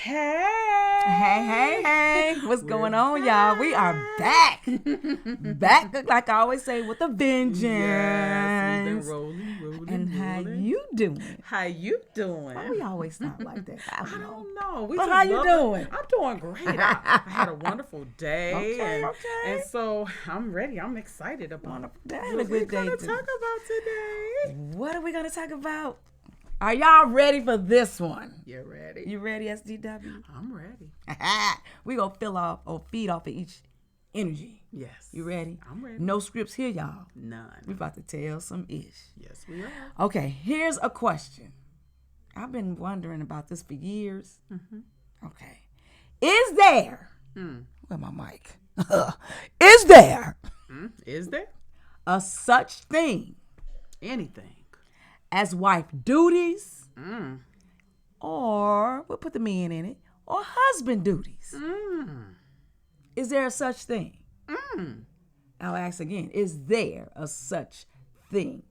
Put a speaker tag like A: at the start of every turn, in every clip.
A: Hey. What's going on, y'all? We are back. Back, like I always say, with a vengeance.
B: Yes, we've been rolling.
A: And how you doing?
B: How you doing?
A: Why we always start like that? I
B: don't know.
A: But how you doing?
B: I'm doing great. I had a wonderful day.
A: Okay.
B: And so I'm ready. I'm excited about
A: Wonderful day.
B: what we're going to
A: too.
B: talk about today.
A: What are we going to talk about? Are y'all ready for this one?
B: You ready?
A: You ready, SDW?
B: I'm ready.
A: We going to feed off of each energy.
B: Yes.
A: You ready?
B: I'm ready.
A: No scripts here, y'all.
B: None.
A: We about to tell some ish.
B: Yes, we are.
A: Okay, here's a question. I've been wondering about this for years.
B: Mm-hmm.
A: Okay. Is there, where my mic? Is there a such thing
B: anything
A: as wife duties? Or, we'll put the men in it, or husband duties? Is there a such thing? I'll ask again. Is there a such thing?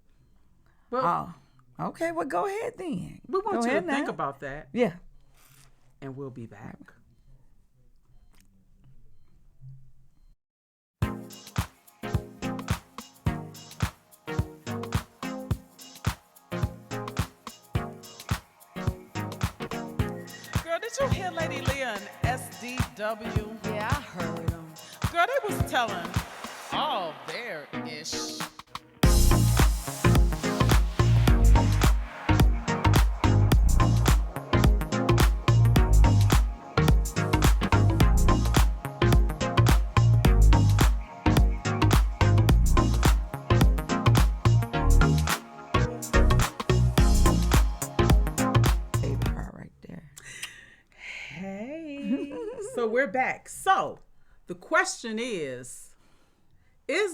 B: Well,
A: okay, well, go ahead then.
B: we want you to think about that.
A: Yeah.
B: And we'll be back. Girl, did you hear Lady Leah and SDW?
A: Yeah, I heard them.
B: Girl, they was telling all their ish.
A: Favorite part right there.
B: Hey. So we're back. So the question is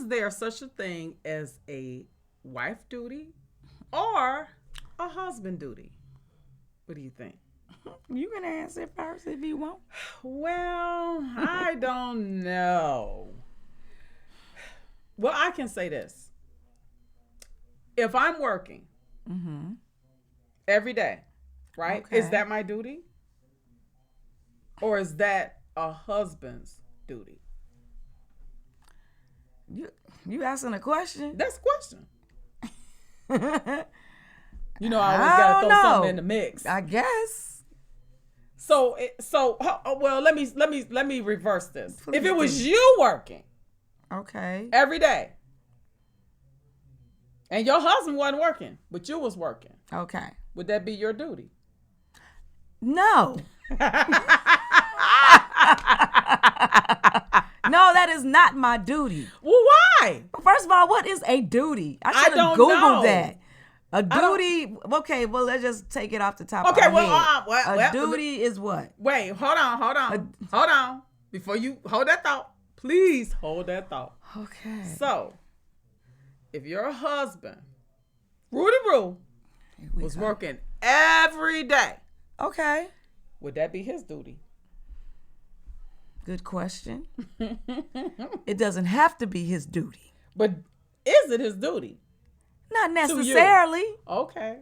B: there such a thing as a wife duty or a husband duty? What do you think?
A: You can answer first if you want.
B: Well, I don't know. Well, I can say this. If I'm working every day, right?
A: Okay.
B: Is that my duty? Or is that a husband's duty?
A: You asking a question?
B: That's a question. You know, I always gotta throw something in the mix.
A: I guess.
B: So well, let me reverse this.
A: Please
B: If it was
A: do.
B: you working
A: Okay.
B: every day, and your husband wasn't working, but you was working,
A: Okay.
B: would that be your duty?
A: No. No, that is not my duty.
B: Well, why?
A: First of all, what is a duty? I should have
B: don't
A: Googled
B: know.
A: that. A duty. Okay, well, let's just take it off the top.
B: Okay,
A: of our
B: well,
A: head.
B: well,
A: a duty is what?
B: Wait, hold on. Before you hold that thought, please hold that thought.
A: Okay.
B: So, if your husband, Rudy Roo, was working every day,
A: Okay.
B: would that be his duty?
A: Good question. It doesn't have to be his duty.
B: But is it his duty?
A: Not
B: you.
A: necessarily.
B: Okay.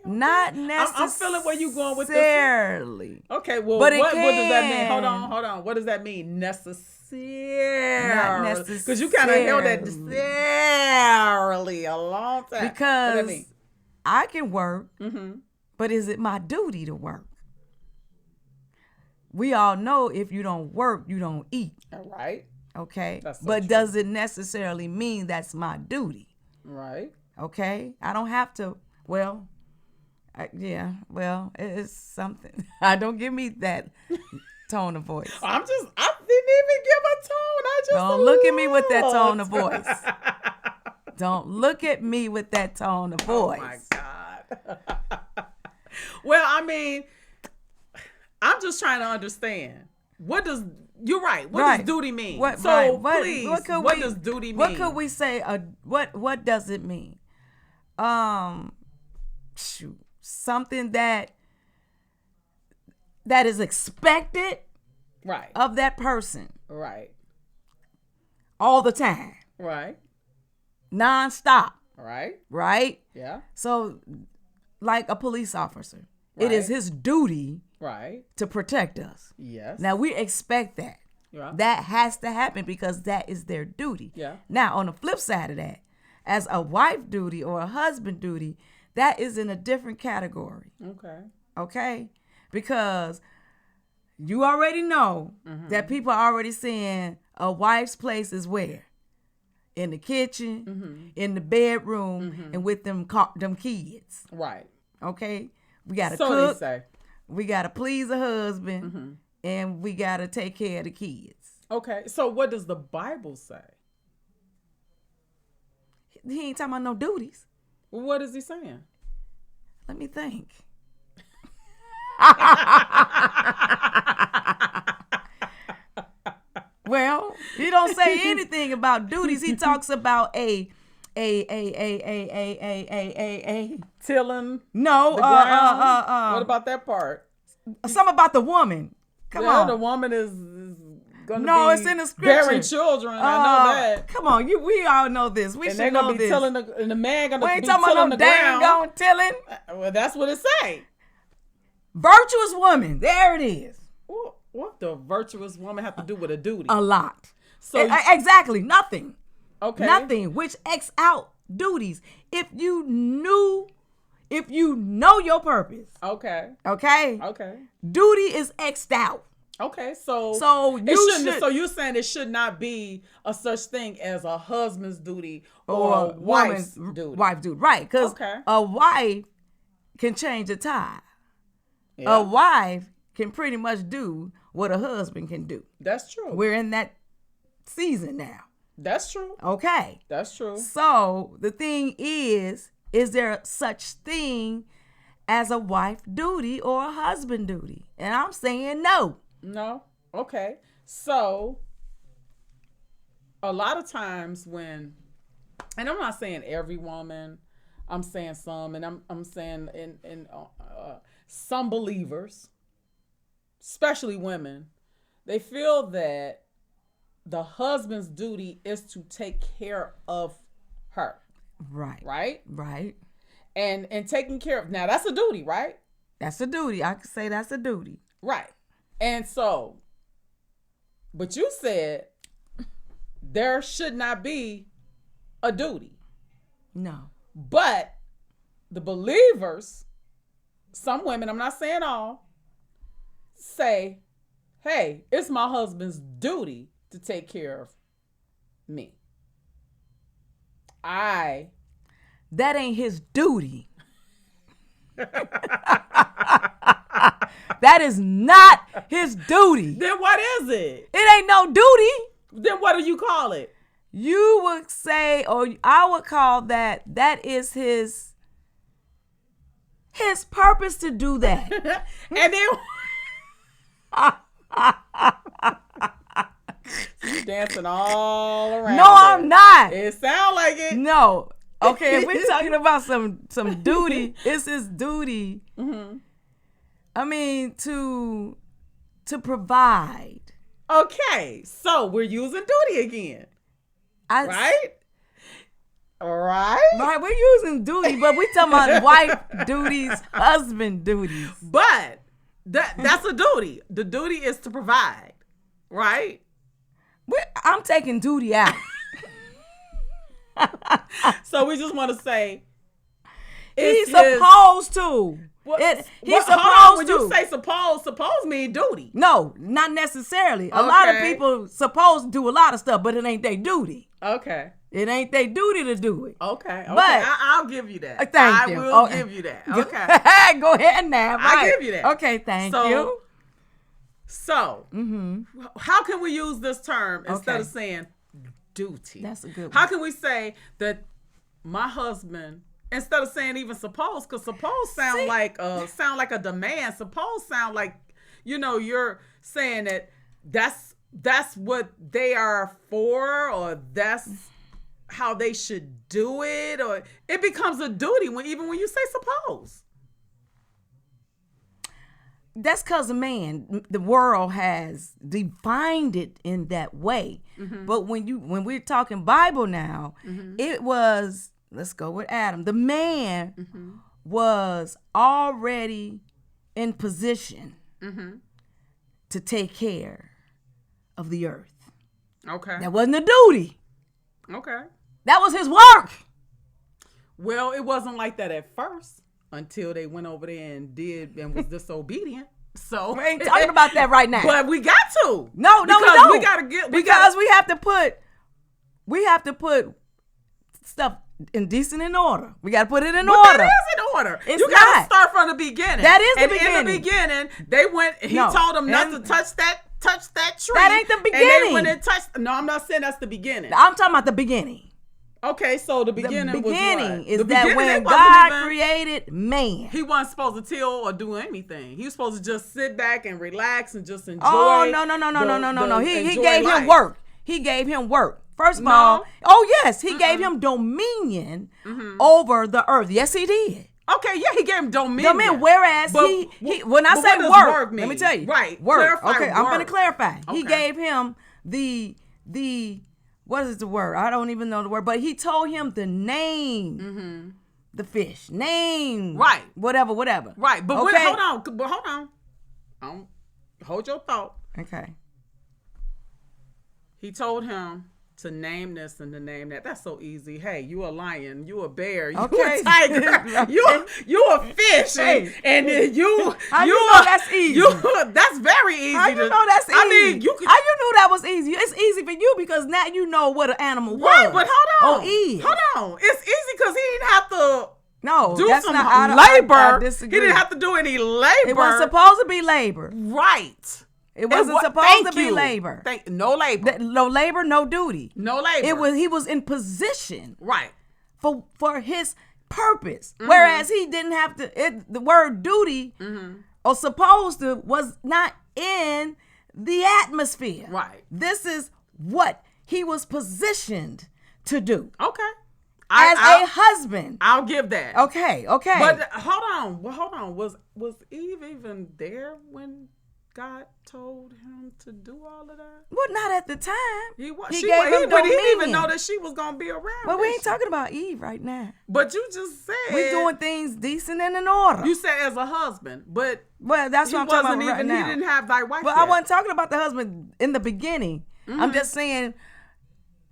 A: Not necessarily.
B: I'm feeling where you going with this.
A: Necessarily.
B: Okay, well,
A: But it
B: what does that mean?
A: can.
B: Hold on. What does that mean? Necessarily.
A: Not necessarily.
B: Because you kind of held that necessarily a long time. What does that
A: Because
B: mean?
A: I can work, but is it my duty to work? We all know if you don't work, you don't eat.
B: All right.
A: Okay?
B: That's so
A: but
B: true.
A: does it necessarily mean that's my duty?
B: Right.
A: Okay? I don't have to, well, it's something. Don't give me that tone of voice.
B: I didn't even give a tone. I just
A: Don't look at me with that
B: looked.
A: tone of voice. Don't look at me with that tone of voice.
B: Oh my God. Well, I mean, I'm just trying to understand. You're right. What does duty mean?
A: What
B: does duty mean?
A: What could we say? What does it mean? Something that is expected
B: Right.
A: of that person
B: Right.
A: all the time,
B: Right.
A: nonstop,
B: Right.
A: right?
B: Yeah.
A: So, like a police officer, it is
B: Right.
A: his duty
B: Right.
A: to protect us.
B: Yes.
A: Now, we expect that.
B: Yeah.
A: That has to happen because that is their duty.
B: Yeah.
A: Now, on the flip side of that, as a wife duty or a husband duty, that is in a different category.
B: Okay.
A: Okay? Because you already know that people are already saying a wife's place is where? In the kitchen, in the bedroom, and with them kids.
B: Right.
A: Okay? We got to
B: So
A: cook.
B: they say.
A: We got to please a husband. And we got to take care of the kids.
B: Okay. So what does the Bible say?
A: He ain't talking about no duties.
B: What is he saying?
A: Let me think. Well, he don't say anything about duties. He talks about a.
B: Tilling
A: No,
B: the ground. What about that part?
A: something about the woman. Come on.
B: The woman is going to
A: No,
B: be
A: it's in the scripture.
B: bearing children. I know that.
A: Come on, we all know this. We
B: And
A: should
B: they're
A: know
B: going to be
A: this.
B: tilling and the man going
A: We
B: to
A: ain't
B: be
A: talking
B: tilling
A: about
B: the
A: no dang
B: ground.
A: on tilling.
B: Well, that's what it say.
A: Virtuous woman. There it is.
B: What the virtuous woman have to do with a duty?
A: A lot.
B: So
A: Exactly. Nothing.
B: okay.
A: Nothing. Which X out duties. If you know your purpose.
B: Okay.
A: Okay.
B: Okay.
A: Duty is X'd out.
B: Okay. So
A: you should.
B: So you're saying it should not be a such thing as a husband's duty
A: Or
B: or a wife's duty.
A: Wife duty. Right. Because
B: Okay.
A: a wife can change a tie.
B: Yeah.
A: A wife can pretty much do what a husband can do.
B: That's true.
A: We're in that season now.
B: That's true.
A: Okay.
B: That's true.
A: So the thing is there such thing as a wife duty or a husband duty? And I'm saying no.
B: No. Okay. So a lot of times when, and I'm not saying every woman, I'm saying some, and I'm saying in some believers, especially women, they feel that the husband's duty is to take care of her.
A: Right.
B: Right?
A: Right.
B: And taking care of, now that's a duty, right?
A: That's a duty. I could say that's a duty.
B: Right. And so, but you said there should not be a duty.
A: No.
B: But the believers, some women, I'm not saying all, say, hey, it's my husband's duty to take care of me.
A: That ain't his duty. That is not his duty.
B: Then what is it?
A: It ain't no duty.
B: Then what do you call it?
A: You would say, or I would call that is his purpose to do that.
B: And then you're dancing all around.
A: No, I'm not.
B: It sounds like it.
A: No. Okay, if we're talking about some duty, it's his duty.
B: Mm-hmm.
A: I mean, to provide.
B: Okay, so we're using duty again. Right?
A: Right, we're using duty, but we're talking about wife duties, husband duties.
B: But that's a duty. The duty is to provide, right?
A: I'm taking duty out.
B: So we just want to say
A: he's supposed to. He's supposed to.
B: When you say suppose mean duty.
A: No, not necessarily. A lot of people supposed to do a lot of stuff, but it ain't their duty.
B: Okay.
A: It ain't their duty to do it.
B: Okay.
A: But
B: I'll give you that.
A: Thank you.
B: I will give you that. Okay.
A: Go ahead now. Right.
B: I'll give you that.
A: Okay, thank you.
B: So, how can we use this term instead of saying duty?
A: That's a good one.
B: How can we say that my husband, instead of saying even suppose, because suppose sound like a demand. Suppose sound like, you're saying that that's what they are for, or that's how they should do it, or it becomes a duty even when you say suppose.
A: That's because the world has defined it in that way. Mm-hmm. But when we're talking Bible now, it was, let's go with Adam. The man was already in position to take care of the earth.
B: Okay.
A: That wasn't a duty.
B: Okay.
A: That was his work.
B: Well, it wasn't like that at first until they went over there and was disobedient. So
A: We ain't talking about that right now.
B: But we got to.
A: No,
B: because
A: we don't.
B: We gotta get
A: because we have to put stuff in decent in order. We got to put it in order.
B: That is in order.
A: It's
B: you got to
A: not.
B: start from the beginning.
A: That is the
B: and
A: beginning.
B: In the beginning, they went. He told them not to touch that tree.
A: That ain't the beginning.
B: And they went and touched. No, I'm not saying that's the beginning.
A: I'm talking about the beginning.
B: Okay, so the beginning was what?
A: Is
B: the
A: that
B: beginning,
A: when God created man.
B: He wasn't supposed to till or do anything. He was supposed to just sit back and relax and just enjoy.
A: Oh, no. He gave him work. He gave him work. First of all, yes, he gave him dominion over the earth. Yes, he did.
B: Okay, yeah, he gave him dominion.
A: Whereas he when I say work, let me tell you.
B: Right.
A: Work.
B: Clarify
A: okay, I'm
B: work.
A: going to clarify.
B: Okay.
A: He gave him the what is the word? I don't even know the word, but he told him to name the fish. Name.
B: Right.
A: Whatever.
B: Right. But
A: okay.
B: hold on. Hold your thought.
A: Okay.
B: He told him to name this and to name that. That's so easy. Hey, you a lion, you a bear, you a tiger, you a fish, and you
A: how you know that's easy?
B: That's very easy.
A: How you know that's easy?
B: I mean,
A: how you knew that was easy? It's easy for you because now you know what an animal was.
B: Right, but hold on.
A: Is.
B: Hold on. It's easy because he didn't have to.
A: No,
B: do
A: that's
B: some
A: not,
B: labor.
A: I disagree.
B: He didn't have to do any labor.
A: It wasn't supposed to be labor.
B: Right.
A: It wasn't supposed to be labor.
B: No labor.
A: No labor, no duty.
B: No labor.
A: He was in position.
B: Right.
A: For his purpose. Whereas he didn't have to the word duty or supposed to was not in the atmosphere.
B: Right.
A: This is what he was positioned to do.
B: Okay.
A: As a husband.
B: I'll give that.
A: Okay.
B: But hold on. Was Eve even there when God told him to do all of that?
A: Well, not at the time.
B: He was.
A: He
B: He didn't even know that she was gonna be around.
A: But we ain't talking about Eve right now.
B: But you just said
A: we're doing things decent and in order.
B: You said as a husband, but
A: that's what I'm talking about right now.
B: He didn't have thy wife.
A: But I wasn't talking about the husband in the beginning. I'm just saying,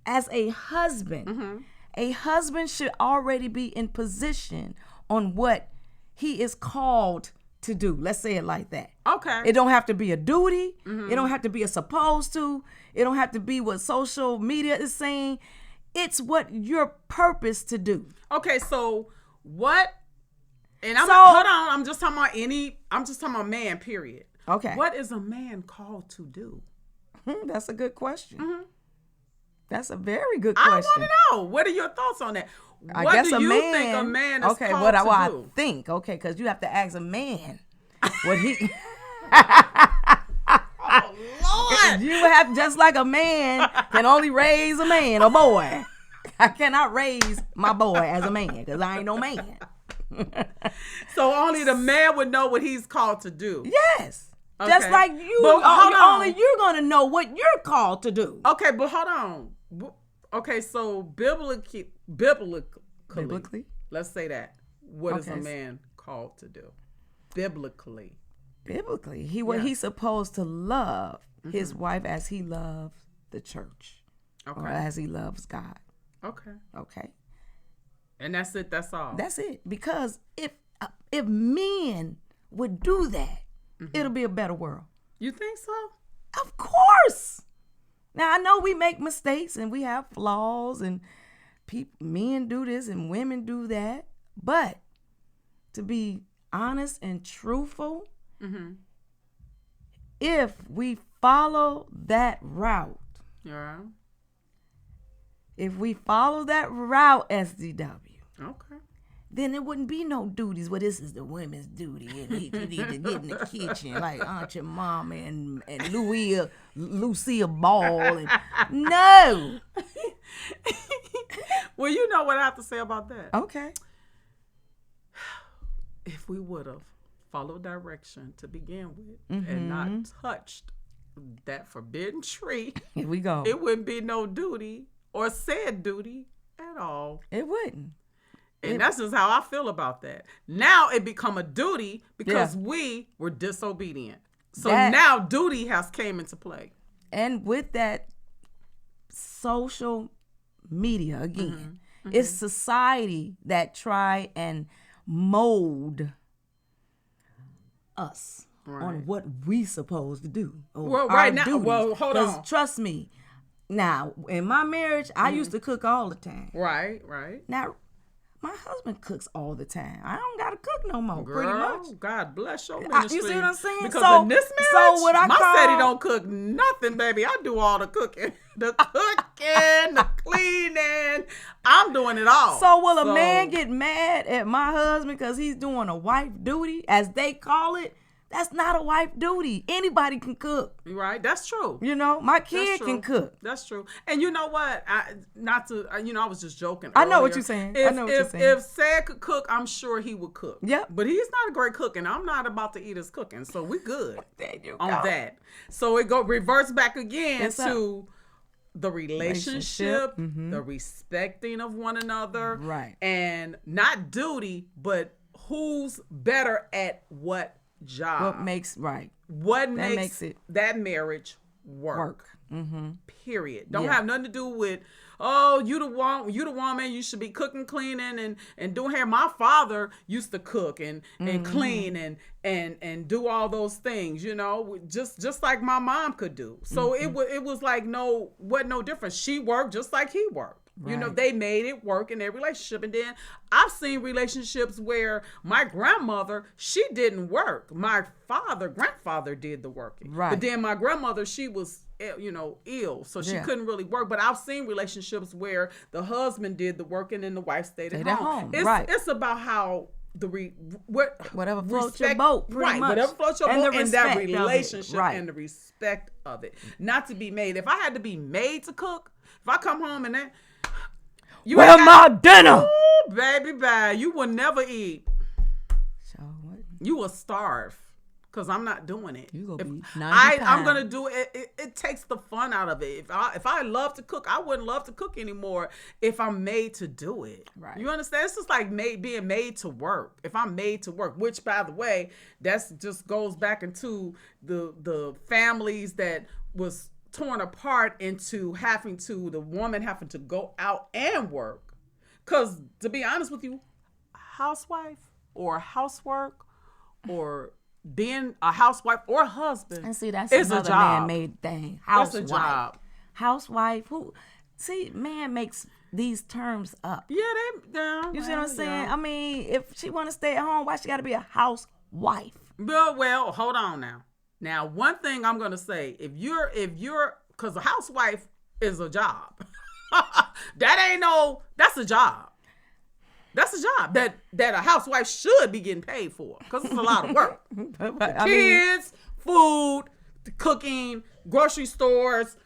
A: as a husband, a husband should already be in position on what he is called to do. Let's say it like that.
B: Okay.
A: It don't have to be a duty. It don't have to be a supposed to. It don't have to be what social media is saying. It's what you're purpose to do.
B: Okay, so what? And hold on. I'm just talking about man. Period.
A: Okay.
B: What is a man called to do?
A: That's a good question. That's a very good question.
B: I want to know. What are your thoughts on that?
A: I
B: what
A: guess
B: do
A: a
B: you
A: man,
B: think a man is
A: okay,
B: called
A: what
B: to
A: do I
B: do?
A: think? Okay, because you have to ask a man what he.
B: Oh Lord!
A: You have just like a man can only raise a man, a boy. I cannot raise my boy as a man because I ain't no man.
B: So only the man would know what he's called to do.
A: Yes.
B: Okay.
A: Just like you,
B: but
A: only you're gonna know what you're called to do.
B: Okay, but hold on. Okay, so biblically, let's say that. What is a man called to do? Biblically,
A: he's supposed to love his wife as he loves the church, or as he loves God. Okay.
B: And that's it. That's all.
A: That's it. Because if men would do that, it'll be a better world.
B: You think so?
A: Of course. Now, I know we make mistakes and we have flaws and men do this and women do that. But to be honest and truthful, if we follow that route, SDW, then there wouldn't be no duties. Well, this is the women's duty, and you need to get in the kitchen like Aunt your mama and Lucille Ball. And no.
B: Well, you know what I have to say about that.
A: Okay.
B: If we would have followed direction to begin with and not touched that forbidden tree,
A: here we go.
B: It wouldn't be no duty or said duty at all.
A: It wouldn't.
B: And that's just how I feel about that. Now it become a duty because we were disobedient. So now duty has came into play.
A: And with that social media, again, it's society that try and mold us on what we supposed to do.
B: Well, right now,
A: duties.
B: well, hold on.
A: Trust me. Now, in my marriage, I used to cook all the time.
B: Right.
A: Now, my husband cooks all the time. I don't got to cook no more,
B: Girl,
A: pretty much.
B: God bless your ministry.
A: You see what I'm saying?
B: Because in this marriage, my Sadie don't cook nothing, baby. I do all the cooking. The cooking, the cleaning. I'm doing it all.
A: So will a man get mad at my husband because he's doing a wife duty, as they call it? That's not a wife duty. Anybody can cook.
B: Right? That's true.
A: You know, my kid can cook.
B: That's true. And you know what? I was just joking
A: earlier. I know what you're saying.
B: If Sad could cook, I'm sure he would cook.
A: Yep.
B: But he's not a great cook, and I'm not about to eat his cooking. So we good on that. So it reverts back again to the relationship, the respecting of one another.
A: Right.
B: And not duty, but who's better at what job.
A: What makes
B: it that marriage work. Period. Don't have nothing to do with, you the woman, you should be cooking, cleaning, and doing hair. My father used to cook and clean and do all those things, you know, just like my mom could do. So it was like wasn't no difference. She worked just like he worked. Right. You know, they made it work in their relationship. And then I've seen relationships where my grandmother, she didn't work. My grandfather did the working. Right. But then my grandmother, she was, ill. So she couldn't really work. But I've seen relationships where the husband did the working and the wife stayed at home. It's about how
A: whatever floats your boat,
B: right?
A: Much.
B: Whatever floats your boat, and that relationship and the respect of it, not to be made. If I had to be made to cook, if I come home and then
A: where's my dinner,
B: ooh, baby, you will never eat.
A: So what?
B: You will starve. Because I'm not doing it.
A: You gonna be 90
B: I'm gonna do it. It takes the fun out of it. If I love to cook, I wouldn't love to cook anymore if I'm made to do it.
A: Right.
B: You understand? It's just like being made to work. If I'm made to work, which by the way, that's just goes back into the families that was torn apart into the woman having to go out and work. Because to be honest with you, housewife or housework or being a housewife or a husband,
A: and see, that's another man-made thing. Housewife.
B: That's a job.
A: Housewife. Man makes these terms up.
B: Yeah,
A: you see what I'm saying? Yeah. I mean, if she want to stay at home, why she got to be a housewife?
B: Well, hold on now. Now, one thing I'm gonna say, if you're, because a housewife is a job. That's a job. That's a job that a housewife should be getting paid for, because it's a lot of work. Kids, food, cooking, grocery stores,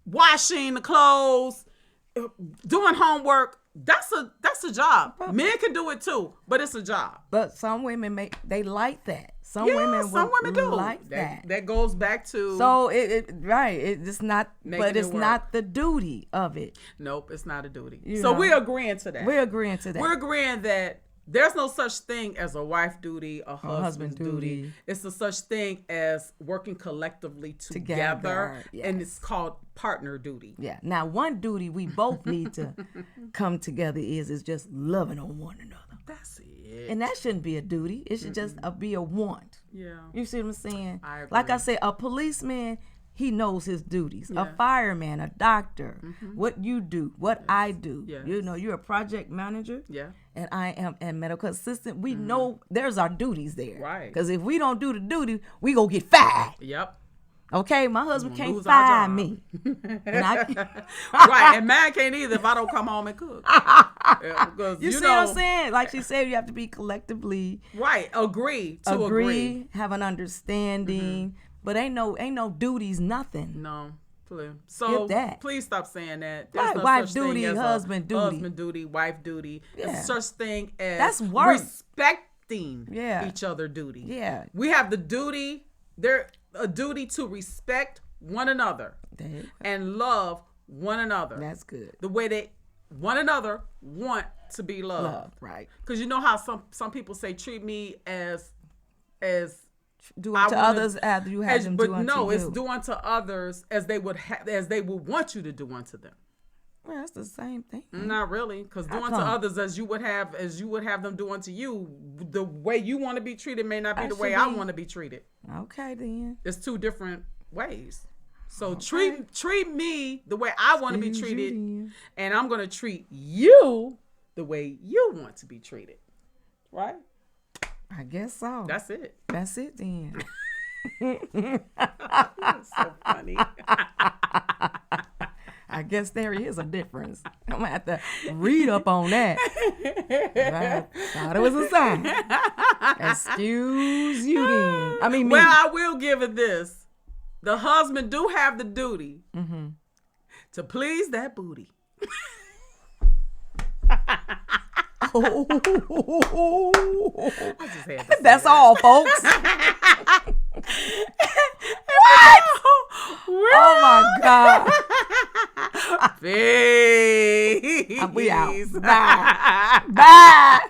B: washing the clothes, doing homework. That's a job. Men can do it too, but it's a job.
A: But some women they like that. Some women do like that.
B: That goes back to
A: it's not, but it's not the duty of it.
B: Nope, it's not a duty. We're agreeing to that.
A: We're agreeing to that.
B: We're agreeing that there's no such thing as a wife duty, a husband duty. It's a such thing as working collectively together. Yes. And it's called partner duty.
A: Yeah. Now, one duty we both need to come together is just loving on one another.
B: That's it.
A: And that shouldn't be a duty. It should just be a want.
B: Yeah.
A: You see what I'm saying?
B: I agree.
A: Like I said, a policeman, he knows his duties. Yeah. A fireman, a doctor, what you do, what I do. Yes. You know, you're a project manager.
B: Yeah.
A: And I am a medical assistant. We know there's our duties there.
B: Right.
A: Because if we don't do the duty, we gonna get fired.
B: Yep.
A: Okay, my husband can't fire me.
B: Right, and man can't either if I don't come home and cook.
A: You see what I'm saying? Like she said, you have to be collectively
B: agree,
A: have an understanding. But ain't no duties, nothing.
B: No. So please stop saying that. There's no
A: wife
B: such
A: duty,
B: thing as
A: husband duty.
B: Husband duty, wife duty. Yeah. There's such thing as
A: that's work.
B: Respecting each other duty.
A: Yeah.
B: We have the duty, a duty to respect one another and love one another.
A: That's good.
B: The way that one another want to be loved.
A: Right.
B: Because you know how some people say, treat me as
A: Do unto others after you have them do unto you.
B: But no, it's do unto others as they would want you to do unto them.
A: Well, that's the same thing.
B: Not really, because do unto others as you would have them do unto you. The way you want to be treated may not be the way I want to be treated.
A: Okay, then.
B: It's two different ways. So treat me the way I want to be treated, and I'm going to treat you the way you want to be treated. Right?
A: I guess so.
B: That's it.
A: That's it then.
B: That's so funny.
A: I guess there is a difference. I'm going to have to read up on that. I thought it was a sign. Excuse you then. I mean, me.
B: Well, I will give it this. The husband do have the duty to please that booty.
A: That's all, folks. What? Oh my God.
B: Peace.
A: We out. Bye. Bye.